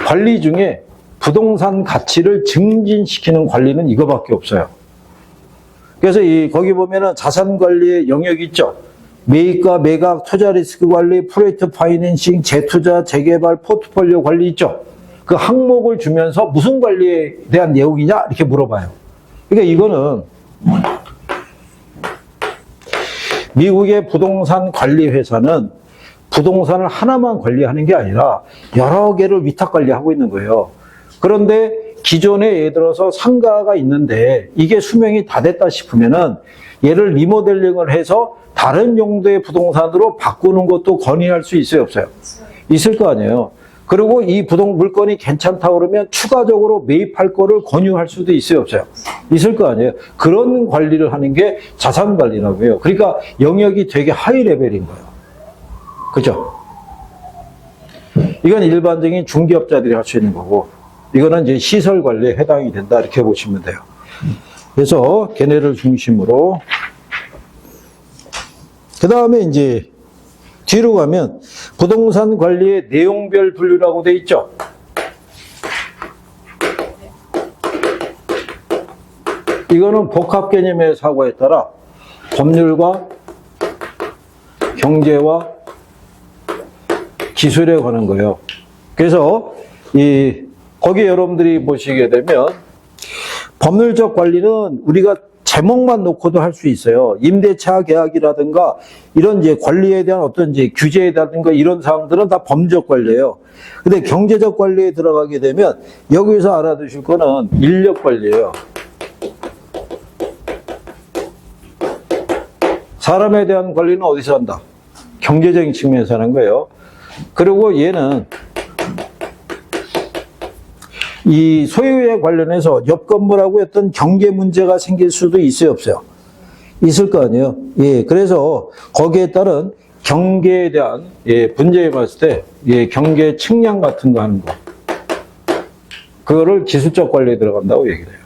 관리 중에 부동산 가치를 증진시키는 관리는 이거밖에 없어요. 그래서 거기 보면은 자산 관리의 영역이 있죠. 매입과 매각, 투자 리스크 관리, 프로젝트 파이낸싱, 재투자, 재개발, 포트폴리오 관리 있죠. 그 항목을 주면서 무슨 관리에 대한 내용이냐 이렇게 물어봐요. 그러니까 이거는 미국의 부동산 관리 회사는 부동산을 하나만 관리하는 게 아니라 여러 개를 위탁 관리하고 있는 거예요. 그런데 기존에 예를 들어서 상가가 있는데 이게 수명이 다 됐다 싶으면은 얘를 리모델링을 해서 다른 용도의 부동산으로 바꾸는 것도 건의할 수 있어요, 없어요? 있을 거 아니에요. 그리고 이 물건이 괜찮다 그러면 추가적으로 매입할 거를 권유할 수도 있어요, 없어요? 있을 거 아니에요. 그런 관리를 하는 게 자산 관리라고 해요. 그러니까 영역이 되게 하이 레벨인 거예요. 그죠? 이건 일반적인 중개업자들이 할 수 있는 거고, 이거는 이제 시설 관리에 해당이 된다, 이렇게 보시면 돼요. 그래서 걔네를 중심으로, 그 다음에 이제 뒤로 가면 부동산 관리의 내용별 분류라고 돼 있죠. 이거는 복합 개념의 사고에 따라 법률과 경제와 기술에 관한 거예요. 그래서 거기 여러분들이 보시게 되면 법률적 관리는 우리가 제목만 놓고도 할 수 있어요. 임대차 계약이라든가 이런 이제 관리에 대한 어떤 이제 규제라든가 이런 사항들은 다 법률적 관리예요. 근데 경제적 관리에 들어가게 되면 여기서 알아두실 거는 인력 관리예요. 사람에 대한 관리는 어디서 한다? 경제적인 측면에서 하는 거예요. 그리고 얘는 이 소유에 관련해서 옆 건물하고 어떤 경계 문제가 생길 수도 있어요, 없어요? 있을 거 아니에요. 예, 그래서 거기에 따른 경계에 대한 문제에 봤을 때 경계 측량 같은 거 하는 거, 그거를 기술적 관리에 들어간다고 얘기를 해요.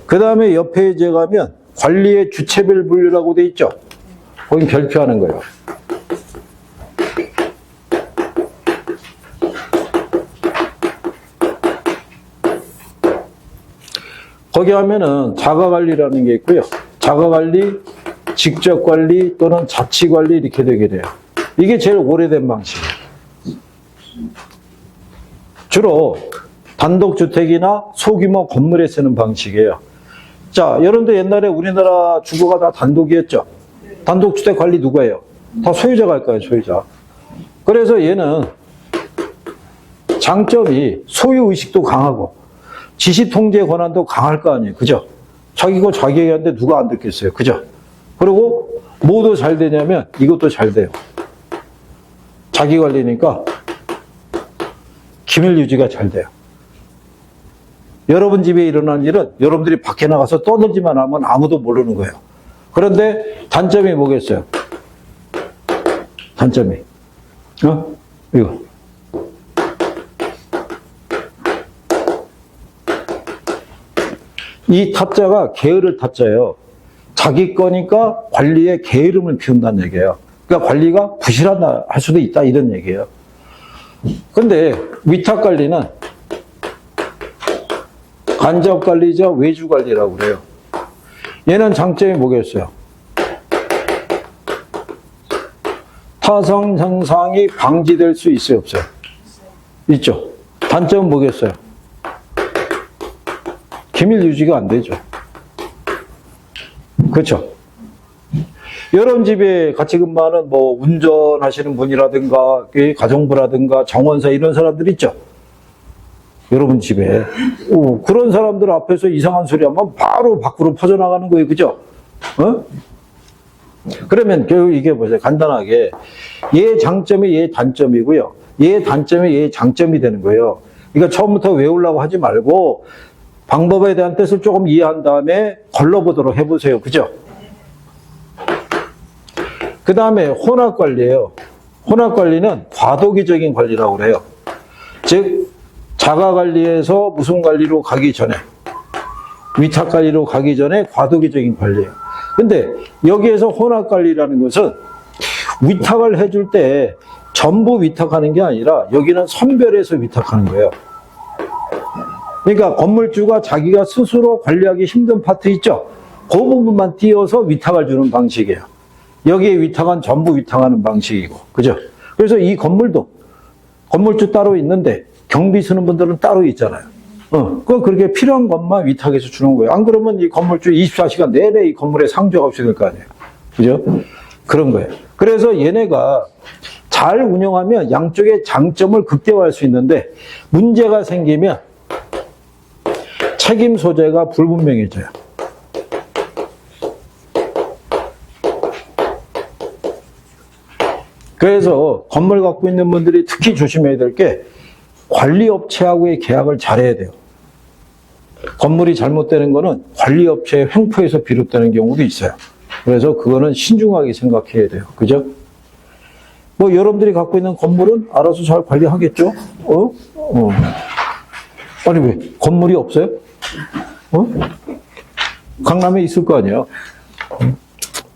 그 다음에 옆에 이제 가면 관리의 주체별 분류라고 돼 있죠. 거기 별표하는 거예요. 거기 하면은 자가관리라는 게 있고요. 자가관리, 직접관리 또는 자치관리 이렇게 되게 돼요. 이게 제일 오래된 방식이에요. 주로 단독주택이나 소규모 건물에 쓰는 방식이에요. 자, 여러분들 옛날에 우리나라 주거가 다 단독이었죠? 단독주택 관리 누가 해요? 다 소유자가 할 거예요, 소유자. 그래서 얘는 장점이 소유의식도 강하고 지시통제 권한도 강할 거 아니에요. 그죠? 자기 거 자기 얘기하는데 누가 안 듣겠어요. 그죠? 그리고 뭐도 잘 되냐면 이것도 잘 돼요. 자기 관리니까 기밀 유지가 잘 돼요. 여러분 집에 일어난 일은 여러분들이 밖에 나가서 떠들지만 하면 아무도 모르는 거예요. 그런데 단점이 뭐겠어요? 단점이. 이거. 이 타짜가 게으를 타짜예요. 자기 거니까 관리에 게으름을 피운다는 얘기예요. 그러니까 관리가 부실하다 할 수도 있다 이런 얘기예요. 근데 위탁 관리는 간접 관리자 외주 관리라고 그래요. 얘는 장점이 뭐겠어요? 타성 현상이 방지될 수 있어요, 없어요? 있죠. 단점은 뭐겠어요? 기밀 유지가 안 되죠. 그렇죠? 여러분 집에 같이 근무하는 뭐 운전하시는 분이라든가 가정부라든가 정원사 이런 사람들 있죠? 여러분 집에 그런 사람들 앞에서 이상한 소리 하면 바로 밖으로 퍼져나가는 거예요. 그죠? 그러면 결국 이게 보세요. 간단하게 얘 장점이 얘 단점이고요. 얘 단점이 얘 장점이 되는 거예요. 그러니까 처음부터 외우려고 하지 말고 방법에 대한 뜻을 조금 이해한 다음에 걸러보도록 해보세요. 그죠? 그 다음에 혼합관리예요. 혼합관리는 과도기적인 관리라고 그래요. 즉 자가관리에서 무슨 관리로 가기 전에 위탁 관리로 가기 전에 과도기적인 관리예요. 근데 여기에서 혼합 관리라는 것은 위탁을 해줄 때 전부 위탁하는 게 아니라 여기는 선별해서 위탁하는 거예요. 그러니까 건물주가 자기가 스스로 관리하기 힘든 파트 있죠? 그 부분만 띄어서 위탁을 주는 방식이에요. 여기에 위탁은 전부 위탁하는 방식이고, 그죠? 그래서 이 건물도 건물주 따로 있는데 경비 쓰는 분들은 따로 있잖아요. 그렇게 필요한 것만 위탁해서 주는 거예요. 안 그러면 이 건물주 24시간 내내 이 건물에 상주가 없어야 될 거 아니에요. 그죠? 그런 거예요. 그래서 얘네가 잘 운영하면 양쪽의 장점을 극대화할 수 있는데 문제가 생기면 책임 소재가 불분명해져요. 그래서 건물 갖고 있는 분들이 특히 조심해야 될 게 관리업체하고의 계약을 잘해야 돼요. 건물이 잘못되는 거는 관리업체의 횡포에서 비롯되는 경우도 있어요. 그래서 그거는 신중하게 생각해야 돼요. 그죠? 뭐 여러분들이 갖고 있는 건물은 알아서 잘 관리하겠죠? 아니 왜 건물이 없어요? 강남에 있을 거 아니에요.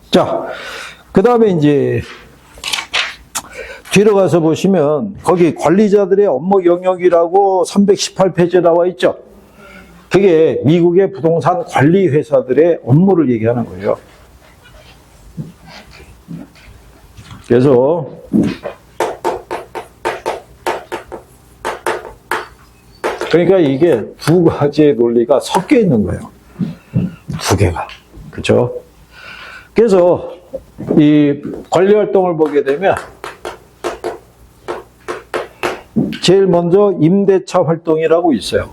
자, 그 다음에 이제 뒤로 가서 보시면 거기 관리자들의 업무 영역이라고 318페이지에 나와 있죠. 그게 미국의 부동산 관리 회사들의 업무를 얘기하는 거예요. 그래서 그러니까 이게 두 가지의 논리가 섞여 있는 거예요. 두 개가. 그렇죠? 그래서 이 관리 활동을 보게 되면 제일 먼저 임대차 활동이라고 있어요.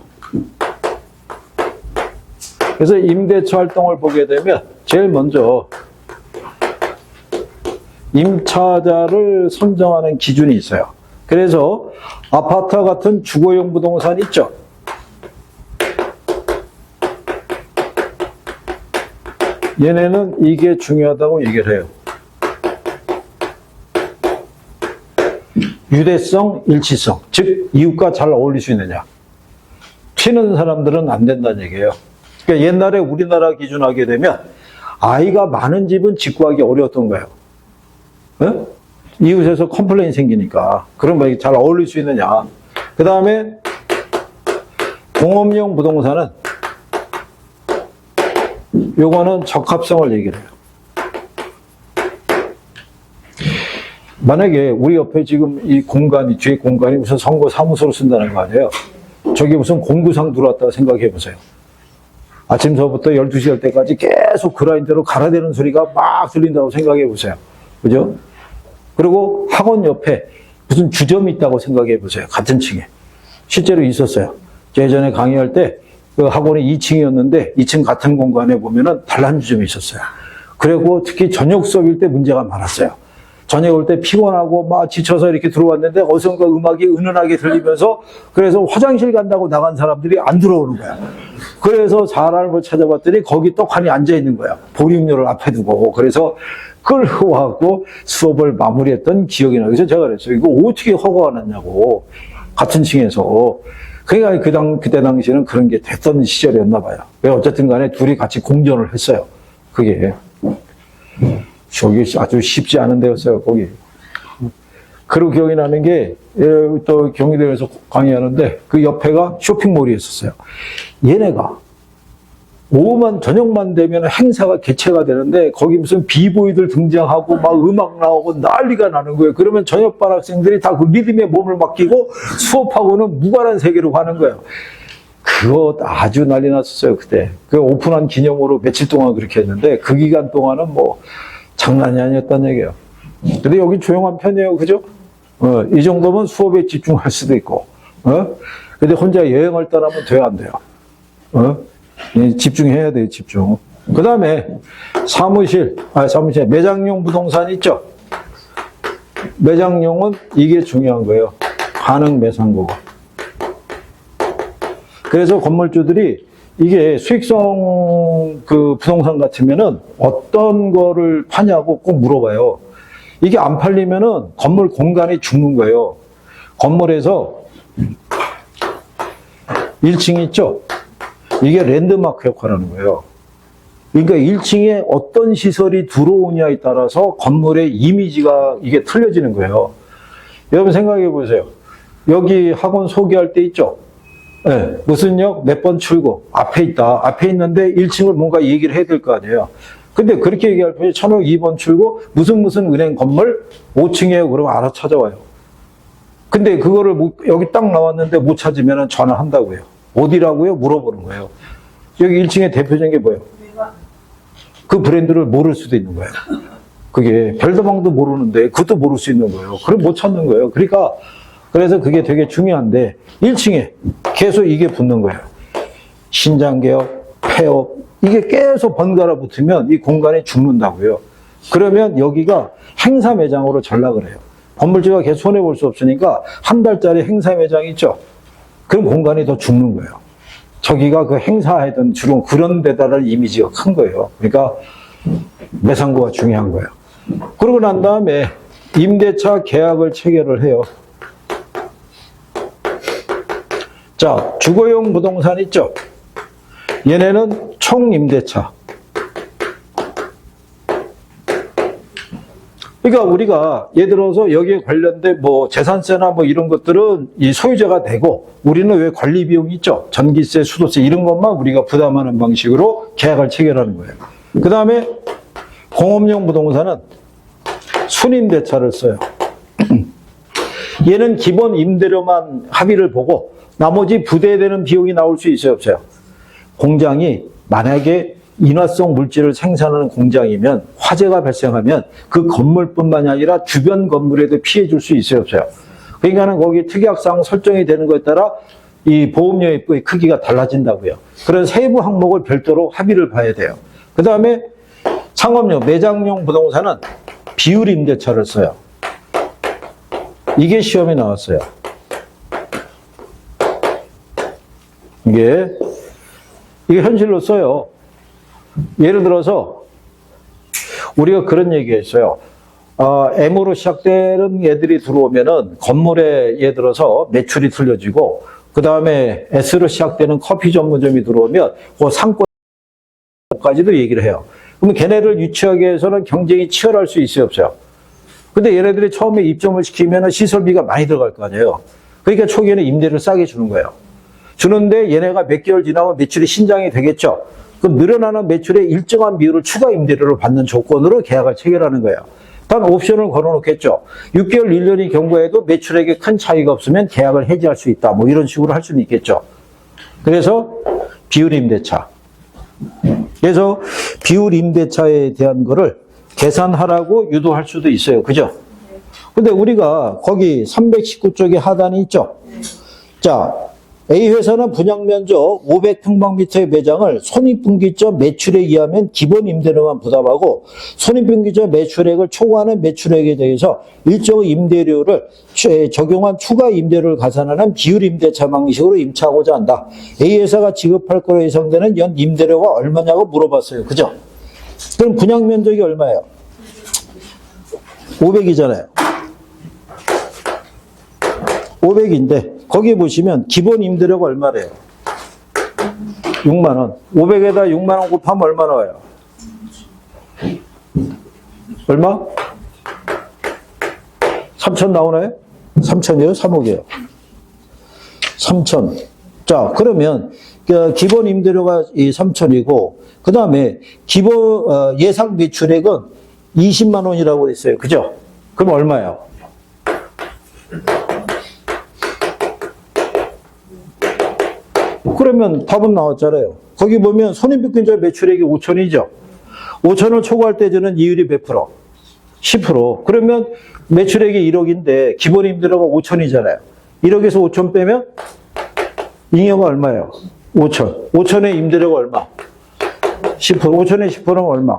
그래서 임대차 활동을 보게 되면 제일 먼저 임차자를 선정하는 기준이 있어요. 그래서 아파트 같은 주거용 부동산 있죠. 얘네는 이게 중요하다고 얘기를 해요. 유대성, 일치성, 즉 이웃과 잘 어울릴 수 있느냐. 튀는 사람들은 안 된다는 얘기예요. 그러니까 옛날에 우리나라 기준하게 되면 아이가 많은 집은 직구하기 어려웠던 거예요. 네? 이웃에서 컴플레인 생기니까. 그러면 잘 어울릴 수 있느냐. 그 다음에 공업용 부동산은 요거는 적합성을 얘기를 해요. 만약에 우리 옆에 지금 이 공간이, 뒤에 공간이 무슨 선거 사무소로 쓴다는 거 아니에요? 저기 무슨 공구상 들어왔다고 생각해 보세요. 아침서부터 12시 할 때까지 계속 그라인더로 갈아대는 소리가 막 들린다고 생각해 보세요. 그죠? 그리고 학원 옆에 무슨 주점이 있다고 생각해 보세요. 같은 층에. 실제로 있었어요. 예전에 강의할 때 그 학원이 2층이었는데 2층 같은 공간에 보면은 단란주점이 있었어요. 그리고 특히 저녁 수업일 때 문제가 많았어요. 저녁 올 때 피곤하고 막 지쳐서 이렇게 들어왔는데 어선가 음악이 은은하게 들리면서 그래서 화장실 간다고 나간 사람들이 안 들어오는 거야. 그래서 사람을 찾아봤더니 거기 떡하니 앉아있는 거야. 보림료를 앞에 두고. 그래서 끌고 와고 수업을 마무리했던 기억이 나요. 그래서 제가 그랬어요. 이거 어떻게 허가가 났냐고. 같은 층에서. 그러니까 그때 당시에는 그런 게 됐던 시절이었나 봐요. 어쨌든 간에 둘이 같이 공존을 했어요. 그게. 저기 아주 쉽지 않은 데였어요, 거기. 그리고 기억이 나는 게, 또 경희대에서 강의하는데, 그 옆에가 쇼핑몰이었었어요. 얘네가, 저녁만 되면 행사가 개최가 되는데, 거기 무슨 비보이들 등장하고, 막 음악 나오고 난리가 나는 거예요. 그러면 저녁반 학생들이 다 그 리듬에 몸을 맡기고, 수업하고는 무관한 세계로 가는 거예요. 그거 아주 난리 났었어요, 그때. 그 오픈한 기념으로 며칠 동안 그렇게 했는데, 그 기간 동안은 뭐, 장난이 아니었다는 얘기예요. 근데 여기 조용한 편이에요. 그죠? 이 정도면 수업에 집중할 수도 있고. 근데 혼자 여행을 떠나면 돼요, 안 돼요? 집중해야 돼요, 집중. 그 다음에 사무실, 매장용 부동산 있죠? 매장용은 이게 중요한 거예요. 가능 매상고가. 그래서 건물주들이 이게 수익성 그 부동산 같으면은 어떤 거를 파냐고 꼭 물어봐요. 이게 안 팔리면은 건물 공간이 죽는 거예요. 건물에서 1층 있죠? 이게 랜드마크 역할을 하는 거예요. 그러니까 1층에 어떤 시설이 들어오냐에 따라서 건물의 이미지가 이게 틀려지는 거예요. 여러분 생각해 보세요. 여기 학원 소개할 때 있죠? 네, 무슨 역, 몇 번 출구, 앞에 있다. 앞에 있는데 1층을 뭔가 얘기를 해야 될 거 아니에요. 근데 그렇게 얘기할 때 1002번 2번 출구, 무슨 은행 건물 5층이에요. 그러면 알아 찾아와요. 근데 그거를 여기 딱 나왔는데 못 찾으면 전화한다고요. 어디라고요? 물어보는 거예요. 여기 1층에 대표적인 게 뭐예요? 그 브랜드를 모를 수도 있는 거예요. 그게 별다방도 모르는데 그것도 모를 수 있는 거예요. 그럼 못 찾는 거예요. 그러니까 그래서 그게 되게 중요한데 1층에 계속 이게 붙는 거예요. 신장개업, 폐업 이게 계속 번갈아 붙으면 이 공간이 죽는다고요. 그러면 여기가 행사 매장으로 전락을 해요. 건물주가 계속 손해볼 수 없으니까 한 달짜리 행사 매장 있죠. 그럼 공간이 더 죽는 거예요. 저기가 그 행사하던 주로 그런 데다를 이미지가 큰 거예요. 그러니까 매상구가 중요한 거예요. 그러고 난 다음에 임대차 계약을 체결을 해요. 자, 주거용 부동산 있죠? 얘네는 총임대차. 그러니까 우리가 예를 들어서 여기에 관련된 뭐 재산세나 뭐 이런 것들은 이 소유자가 되고 우리는 왜 관리 비용이 있죠? 전기세, 수도세 이런 것만 우리가 부담하는 방식으로 계약을 체결하는 거예요. 그 다음에 공업용 부동산은 순임대차를 써요. 얘는 기본 임대료만 합의를 보고 나머지 부대되는 비용이 나올 수 있어요, 없어요? 공장이 만약에 인화성 물질을 생산하는 공장이면 화재가 발생하면 그 건물뿐만이 아니라 주변 건물에도 피해 줄 수 있어요, 없어요? 그러니까는 거기 특약상 설정이 되는 것에 따라 이 보험료의 크기가 달라진다고요. 그런 세부 항목을 별도로 합의를 봐야 돼요. 그 다음에 상업용, 매장용 부동산은 비율 임대차를 써요. 이게 시험에 나왔어요. 이게 현실로 써요. 예를 들어서 우리가 그런 얘기했어요. M으로 시작되는 애들이 들어오면은 건물에 예를 들어서 매출이 틀려지고 그 다음에 S로 시작되는 커피 전문점이 들어오면 그 상권까지도 얘기를 해요. 그러면 걔네를 유치하기 위해서는 경쟁이 치열할 수 있어요, 없어요? 근데 얘네들이 처음에 입점을 시키면 시설비가 많이 들어갈 거 아니에요. 그러니까 초기에는 임대를 싸게 주는 거예요. 주는데 얘네가 몇 개월 지나면 매출이 신장이 되겠죠. 그럼 늘어나는 매출의 일정한 비율을 추가 임대료를 받는 조건으로 계약을 체결하는 거예요. 단 옵션을 걸어놓겠죠. 6개월, 1년이 경과해도 매출액에 큰 차이가 없으면 계약을 해지할 수 있다. 뭐 이런 식으로 할 수는 있겠죠. 그래서 비율 임대차. 그래서 비율 임대차에 대한 거를 계산하라고 유도할 수도 있어요. 그죠? 근데 우리가 거기 319쪽에 하단이 있죠. 자, A 회사는 분양 면적 500평방미터의 매장을 손익분기점 매출액에 의하면 기본 임대료만 부담하고 손익분기점 매출액을 초과하는 매출액에 대해서 일정의 임대료를 적용한 추가 임대료를 가산하는 비율 임대차 방식으로 임차하고자 한다. A 회사가 지급할 거로 예상되는 연 임대료가 얼마냐고 물어봤어요. 그죠? 그럼 분양 면적이 얼마예요? 500이잖아요. 500인데 거기 보시면 기본 임대료가 얼마래요? 6만 원. 500에다 6만 원 곱하면 얼마 나와요? 얼마? 3천 나오나요? 3천이에요? 3억이에요? 3천. 자, 그러면 기본 임대료가 3천이고 그 다음에 기본 예상 매출액은 20만 원이라고 했어요. 그죠? 그럼 얼마예요? 그러면 답은 나왔잖아요. 거기 보면 손익분기점 매출액이 5천이죠. 5천을 초과할 때 주는 이율이 몇 프로? 10%. 그러면 매출액이 1억인데 기본 임대료가 5천이잖아요. 1억에서 5천 빼면 잉여가 얼마예요? 5천. 5천의 임대료가 얼마? 10%. 5천의 10%는 얼마?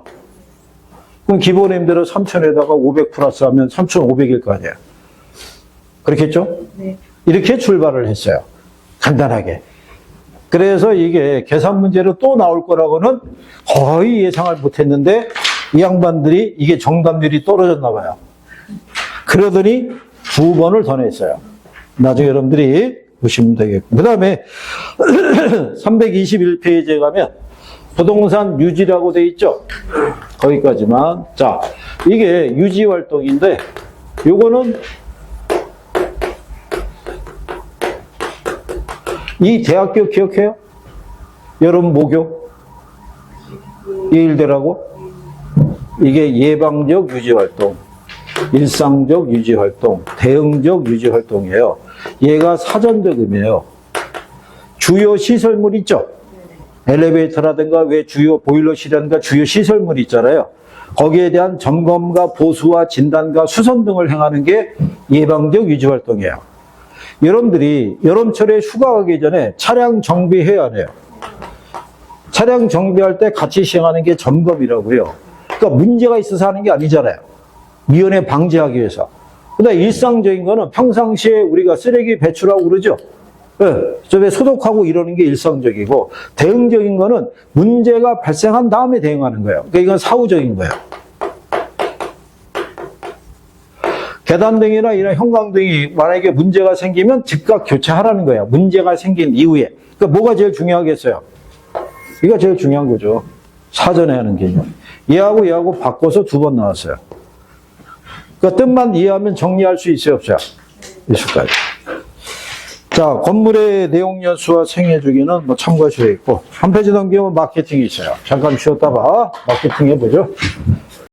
그럼 기본 임대료 3천에다가 500 플러스 하면 3,500일 거 아니에요. 그렇겠죠? 네. 이렇게 출발을 했어요. 간단하게. 그래서 이게 계산 문제로 또 나올 거라고는 거의 예상을 못했는데 이 양반들이 이게 정답률이 떨어졌나 봐요. 그러더니 2번을 더 냈어요. 나중에 여러분들이 보시면 되겠고. 그 다음에 321페이지에 가면 부동산 유지라고 돼 있죠? 거기까지만. 자, 이게 유지 활동인데, 요거는 이 대학교 기억해요? 여러분 모교? 예일대라고? 이게 예방적 유지활동, 일상적 유지활동, 대응적 유지활동이에요. 얘가 사전적임이에요. 주요 시설물 있죠? 엘리베이터라든가 왜 주요 보일러실이라든가 주요 시설물 있잖아요. 거기에 대한 점검과 보수와 진단과 수선 등을 행하는 게 예방적 유지활동이에요. 여러분들이 여름철에 휴가 가기 전에 차량 정비해야 해요. 차량 정비할 때 같이 시행하는 게 점검이라고요. 그러니까 문제가 있어서 하는 게 아니잖아요. 미연에 방지하기 위해서. 근데 일상적인 거는 평상시에 우리가 쓰레기 배출하고 그러죠. 네, 소독하고 이러는 게 일상적이고, 대응적인 거는 문제가 발생한 다음에 대응하는 거예요. 그러니까 이건 사후적인 거예요. 계단등이나 이런 형광등이 만약에 문제가 생기면 즉각 교체하라는 거예요. 문제가 생긴 이후에. 그러니까 뭐가 제일 중요하겠어요? 이거 제일 중요한 거죠. 사전에 하는 개념. 얘하고 바꿔서 2번 나왔어요. 그 뜻만 이해하면 정리할 수 있어요, 없어요? 있을 거예요. 자, 건물의 내용 연수와 생애 주기는 뭐 참고하셔야 있고, 한 페이지 넘기면 마케팅이 있어요. 잠깐 쉬었다 봐. 마케팅 해보죠.